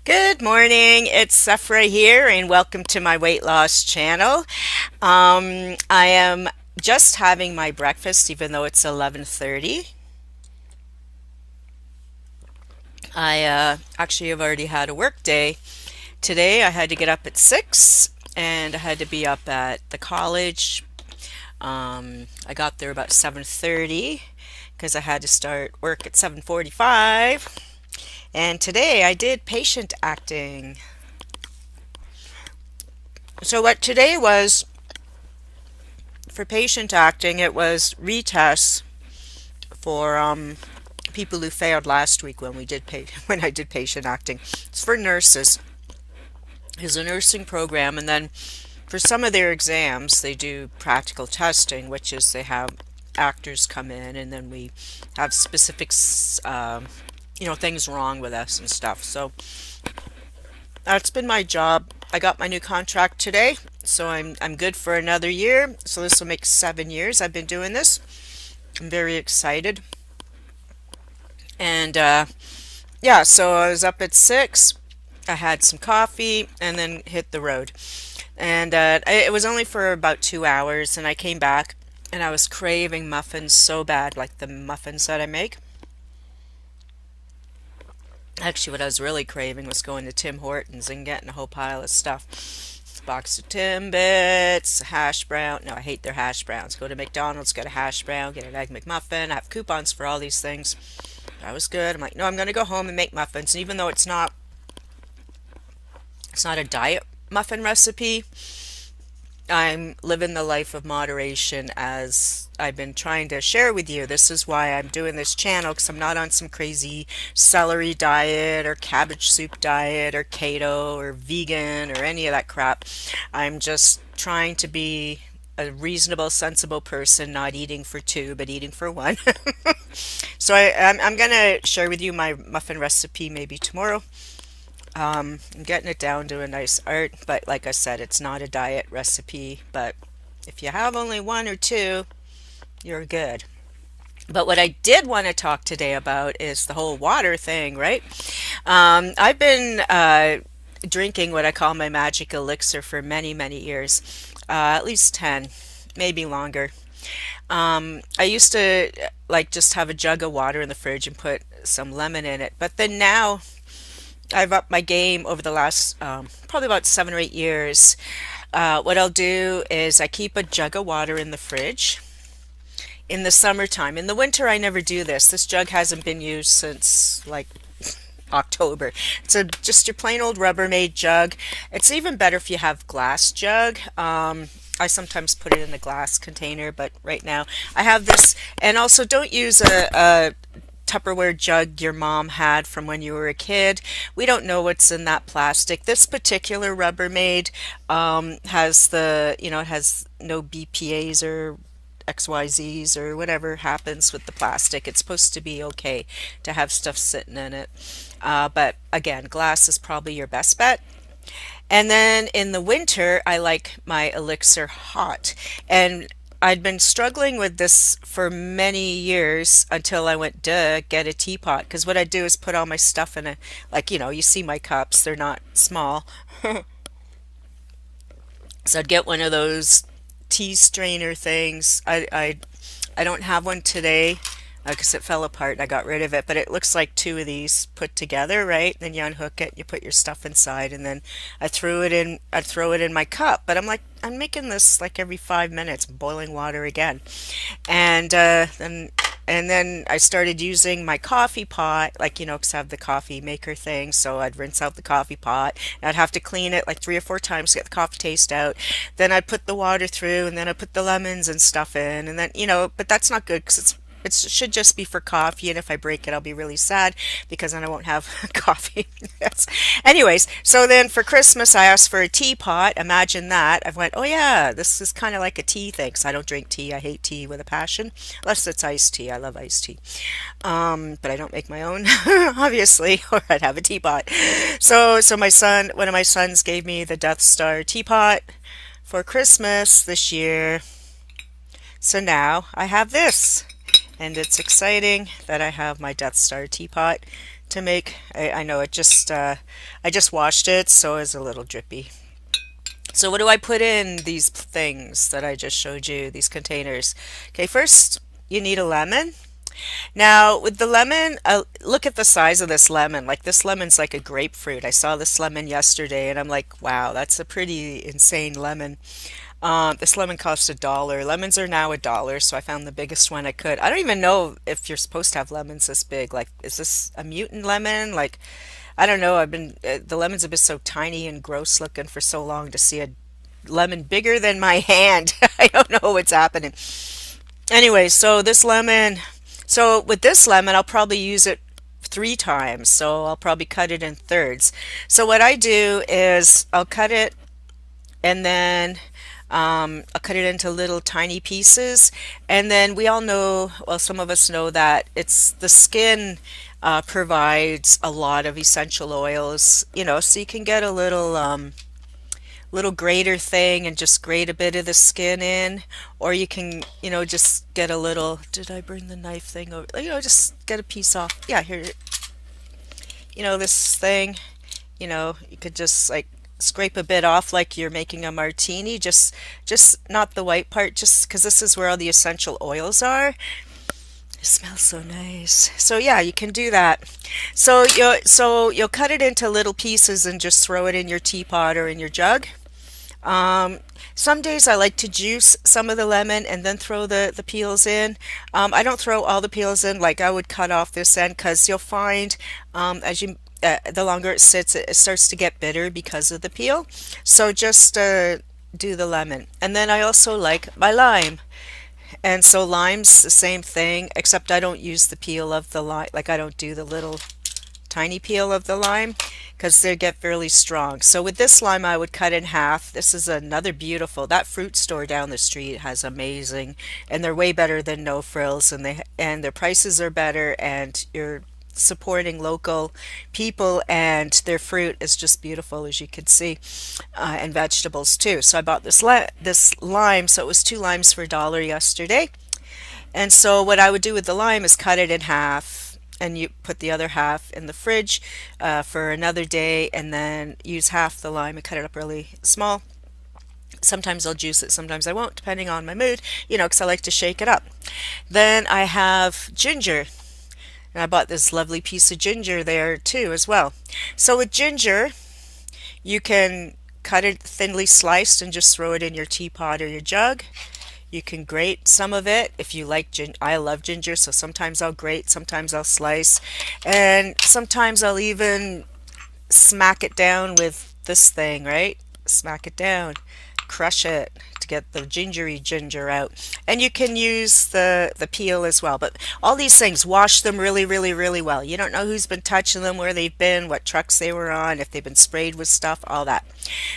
Good morning, it's Sephera here, and welcome to my weight loss channel. I am just having my breakfast, even though it's 11:30. I actually have already had a work day. Today I had to get up at 6, and I had to be up at the college. I got there about 7:30 because I had to start work at 7:45. And today I did patient acting. So what today was for patient acting, it was retests for people who failed last week when we did when I did patient acting. It's for nurses. It's a nursing program, and then for some of their exams, they do practical testing, which is they have actors come in, and then we have specifics, things wrong with us and stuff. So that's been my job. I got my new contract today, so I'm good for another year. So this will make 7 years I've been doing this. I'm very excited. And yeah, so I was up at 6. I had some coffee and then hit the road. And it was only for about 2 hours, and I came back and I was craving muffins so bad, like the muffins that I make. Actually, what I was really craving was going to Tim Hortons and getting a whole pile of stuff. A box of Timbits, a hash brown. No, I hate their hash browns. Go to McDonald's, get a hash brown, get an egg McMuffin. I have coupons for all these things. That was good. I'm like, no, I'm going to go home and make muffins. And even though it's not a diet muffin recipe, I'm living the life of moderation as I've been trying to share with you. This is why I'm doing this channel, because I'm not on some crazy celery diet or cabbage soup diet or keto or vegan or any of that crap. I'm just trying to be a reasonable, sensible person, not eating for two, but eating for one. So I'm going to share with you my muffin recipe maybe tomorrow. I'm getting it down to a nice art, but like I said, it's not a diet recipe. But if you have only one or two, you're good. But what I did want to talk today about is the whole water thing, right? I've been drinking what I call my magic elixir for many, many years, at least 10, maybe longer. I used to like just have a jug of water in the fridge and put some lemon in it. But then now I've upped my game over the last probably about 7 or 8 years. What I'll do is I keep a jug of water in the fridge in the summertime. In the winter, I never do this. This jug hasn't been used since like October. It's just your plain old Rubbermaid jug. It's even better if you have glass jug. I sometimes put it in a glass container, but right now I have this. And also, don't use a Tupperware jug your mom had from when you were a kid. We don't know what's in that plastic. This particular Rubbermaid has it has no BPAs or XYZs or whatever happens with the plastic. It's supposed to be okay to have stuff sitting in it. But again, glass is probably your best bet. And then in the winter, I like my elixir hot. And I'd been struggling with this for many years until I went, duh, get a teapot. Because what I do is put all my stuff in like, you see my cups, they're not small. So I'd get one of those tea strainer things. I don't have one today because it fell apart and I got rid of it, but it looks like two of these put together, right? Then you unhook it, you put your stuff inside, and then I'd throw it in my cup. But I'm like, I'm making this like every 5 minutes, boiling water again. And then I started using my coffee pot, like, 'cause I have the coffee maker thing. So I'd rinse out the coffee pot. And I'd have to clean it like 3 or 4 times to get the coffee taste out. Then I'd put the water through, and then I put the lemons and stuff in. And then, but that's not good because it should just be for coffee, and if I break it, I'll be really sad because then I won't have coffee. Yes. Anyways, so then for Christmas, I asked for a teapot. Imagine that. I went, oh yeah, this is kind of like a tea thing. 'Cause I don't drink tea. I hate tea with a passion, unless it's iced tea. I love iced tea, but I don't make my own, obviously, or I'd have a teapot. So one of my sons, gave me the Death Star teapot for Christmas this year. So now I have this. And it's exciting that I have my Death Star teapot to make. I know it just I just washed it, so it's a little drippy. So what do I put in these things that I just showed you, these containers? Okay, first you need a lemon. Now with the lemon, look at the size of this lemon. Like this lemon's like a grapefruit. I saw this lemon yesterday and I'm like, wow, that's a pretty insane lemon. This lemon cost $1. Lemons are now $1, so I found the biggest one I could. I don't even know if you're supposed to have lemons this big. Like, is this a mutant lemon? Like, I don't know. The lemons have been so tiny and gross looking for so long to see a lemon bigger than my hand. I don't know what's happening. Anyway, so with this lemon, I'll probably use it 3 times. So I'll probably cut it in thirds. So what I do is I'll cut it and then I'll cut it into little tiny pieces. And then we all know, well, some of us know that it's the skin provides a lot of essential oils, so you can get a little grater thing and just grate a bit of the skin in, or you can, just get a little, did I bring the knife thing over? Just get a piece off. Yeah, here, this thing, you could just like scrape a bit off like you're making a martini, just not the white part, just because this is where all the essential oils are. It smells so nice. So yeah, you can do that. So you'll cut it into little pieces and just throw it in your teapot or in your jug. Um, some days I like to juice some of the lemon and then throw the peels in. I don't throw all the peels in, like I would cut off this end because you'll find as you the longer it sits, it starts to get bitter because of the peel. So just do the lemon. And then I also like my lime. And so lime's the same thing, except I don't use the peel of the lime. Like I don't do the little tiny peel of the lime because they get fairly strong. So with this lime, I would cut in half. This is another beautiful, that fruit store down the street has amazing, and they're way better than No Frills, and their prices are better, and you're supporting local people, and their fruit is just beautiful, as you can see, and vegetables too. So I bought this lime, so it was 2 limes for $1 yesterday. And so what I would do with the lime is cut it in half, and you put the other half in the fridge for another day, and then use half the lime and cut it up really small. Sometimes I'll juice it, sometimes I won't, depending on my mood, because I like to shake it up. Then I have ginger, and I bought this lovely piece of ginger there too as well. So with ginger, you can cut it thinly sliced and just throw it in your teapot or your jug. You can grate some of it if you like ginger. I love ginger, so sometimes I'll grate, sometimes I'll slice, and sometimes I'll even smack it down with this thing, right? Smack it down, crush it to get the gingery ginger out. And you can use the peel as well. But all these things, wash them really, really, really well. You don't know who's been touching them, where they've been, what trucks they were on, if they've been sprayed with stuff, all that.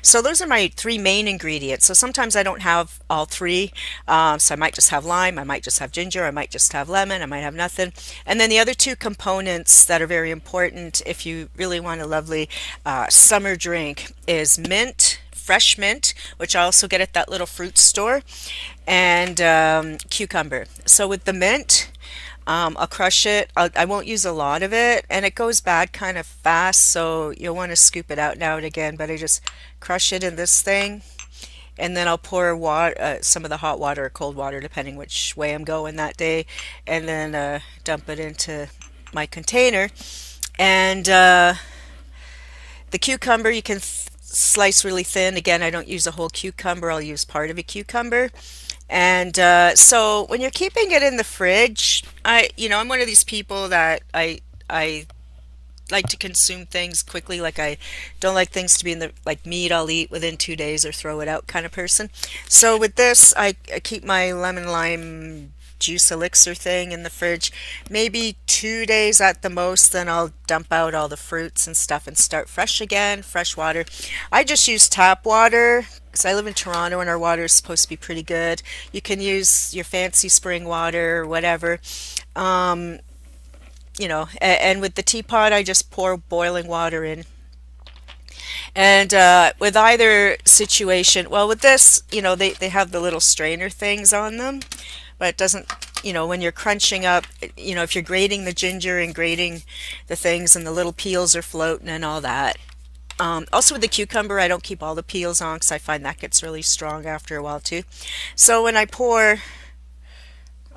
So those are my 3 main ingredients. So sometimes I don't have all 3. So I might just have lime, I might just have ginger, I might just have lemon, I might have nothing. And then the other 2 components that are very important if you really want a lovely summer drink is mint, fresh mint, which I also get at that little fruit store, and cucumber. So with the mint, I'll crush it. I won't use a lot of it, and it goes bad kind of fast, so you'll want to scoop it out now and again, but I just crush it in this thing, and then I'll pour some of the hot water or cold water, depending which way I'm going that day, and then dump it into my container. And the cucumber you can slice really thin. Again, I don't use a whole cucumber, I'll use part of a cucumber. And so when you're keeping it in the fridge, I'm one of these people that I like to consume things quickly. Like I don't like things to be in the, like meat I'll eat within 2 days or throw it out kind of person. So with this, I keep my lemon lime juice elixir thing in the fridge maybe 2 days at the most. Then I'll dump out all the fruits and stuff and start fresh again, fresh water. I just use tap water because I live in Toronto and our water is supposed to be pretty good. You can use your fancy spring water or whatever. And with the teapot, I just pour boiling water in. And with either situation, well, with this, they have the little strainer things on them, but it doesn't when you're crunching up, if you're grating the ginger and grating the things and the little peels are floating and all that. Also with the cucumber, I don't keep all the peels on because I find that gets really strong after a while too. So when I pour,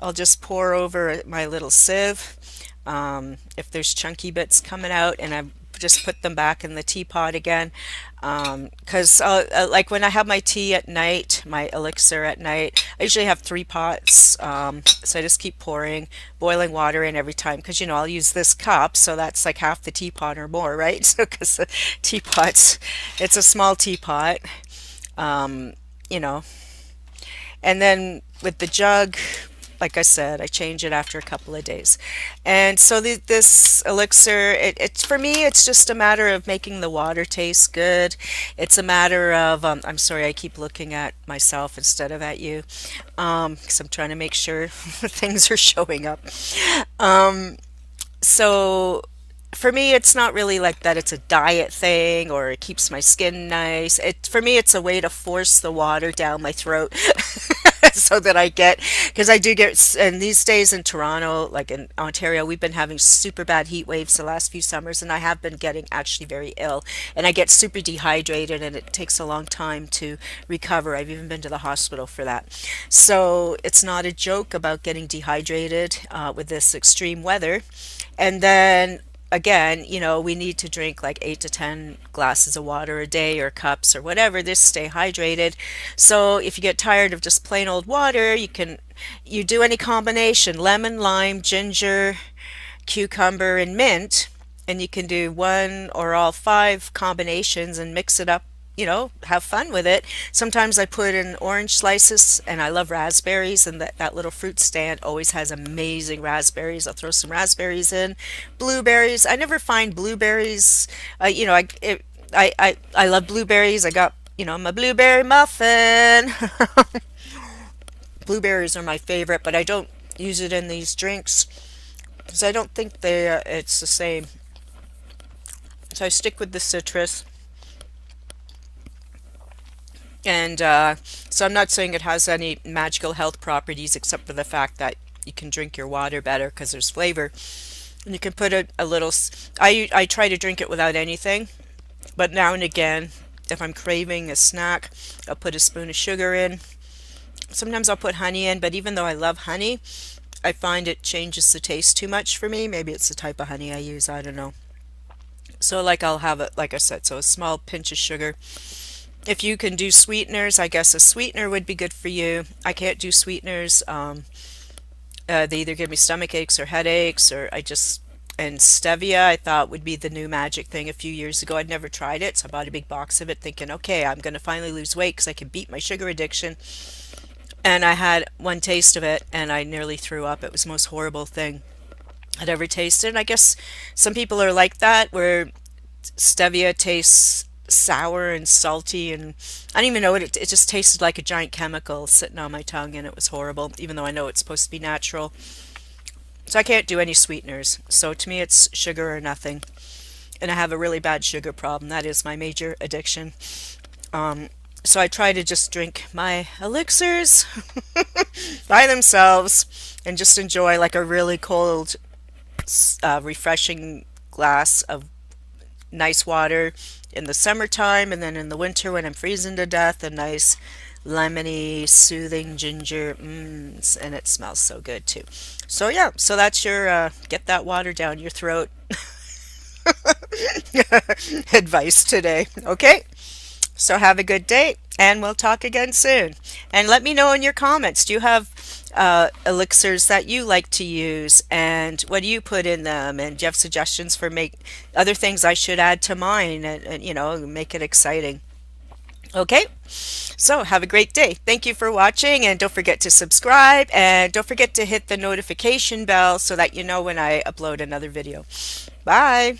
I'll just pour over my little sieve. If there's chunky bits coming out, and I just put them back in the teapot again. Because like when I have my tea at night, my elixir at night, I usually have 3 pots. So I just keep pouring boiling water in every time because I'll use this cup, so that's like half the teapot or more, right? So because the teapots, it's a small teapot, um, you know, and then with the jug, like I said, I change it after a couple of days. And so this elixir, it's for me, it's just a matter of making the water taste good. It's a matter of, I'm sorry, I keep looking at myself instead of at you, because I'm trying to make sure things are showing up. Um, so for me, it's not really like that it's a diet thing or it keeps my skin nice. For me, it's a way to force the water down my throat so that I get, because I do get, and these days in Toronto, like in Ontario, we've been having super bad heat waves the last few summers, and I have been getting actually very ill. And I get super dehydrated, and it takes a long time to recover. I've even been to the hospital for that. So it's not a joke about getting dehydrated with this extreme weather. And then again, we need to drink like 8 to 10 glasses of water a day or cups or whatever, this stay hydrated. So if you get tired of just plain old water, you do any combination, lemon, lime, ginger, cucumber, and mint, and you can do one or all 5 combinations and mix it up. Have fun with it. Sometimes I put in orange slices, and I love raspberries, and that little fruit stand always has amazing raspberries. I'll throw some raspberries in. Blueberries. I never find blueberries. I love blueberries. I got, my blueberry muffin. Blueberries are my favorite, but I don't use it in these drinks because I don't think it's the same. So I stick with the citrus. And so I'm not saying it has any magical health properties except for the fact that you can drink your water better because there's flavor. And you can put a little, I try to drink it without anything, but now and again, if I'm craving a snack, I'll put a spoon of sugar in. Sometimes I'll put honey in, but even though I love honey, I find it changes the taste too much for me. Maybe it's the type of honey I use, I don't know. So like I'll have it, like I said, so a small pinch of sugar. If you can do sweeteners, I guess a sweetener would be good for you. I can't do sweeteners. They either give me stomach aches or headaches, or and stevia I thought would be the new magic thing a few years ago. I'd never tried it, so I bought a big box of it thinking, okay, I'm going to finally lose weight because I can beat my sugar addiction. And I had one taste of it and I nearly threw up. It was the most horrible thing I'd ever tasted. And I guess some people are like that, where stevia tastes sour and salty, and I don't even know what it just tasted like, a giant chemical sitting on my tongue, and it was horrible, even though I know it's supposed to be natural. So I can't do any sweeteners. So to me, it's sugar or nothing. And I have a really bad sugar problem. That is my major addiction. So I try to just drink my elixirs by themselves and just enjoy like a really cold, refreshing glass of nice water in the summertime, and then in the winter when I'm freezing to death, a nice lemony, soothing ginger, and it smells so good too. So yeah, so that's your get that water down your throat advice today. Okay, so have a good day, and we'll talk again soon. And let me know in your comments, do you have elixirs that you like to use, and what do you put in them, and do you have suggestions for make other things I should add to mine, and make it exciting. Okay, so have a great day. Thank you for watching, and don't forget to subscribe, and don't forget to hit the notification bell so that you know when I upload another video. Bye.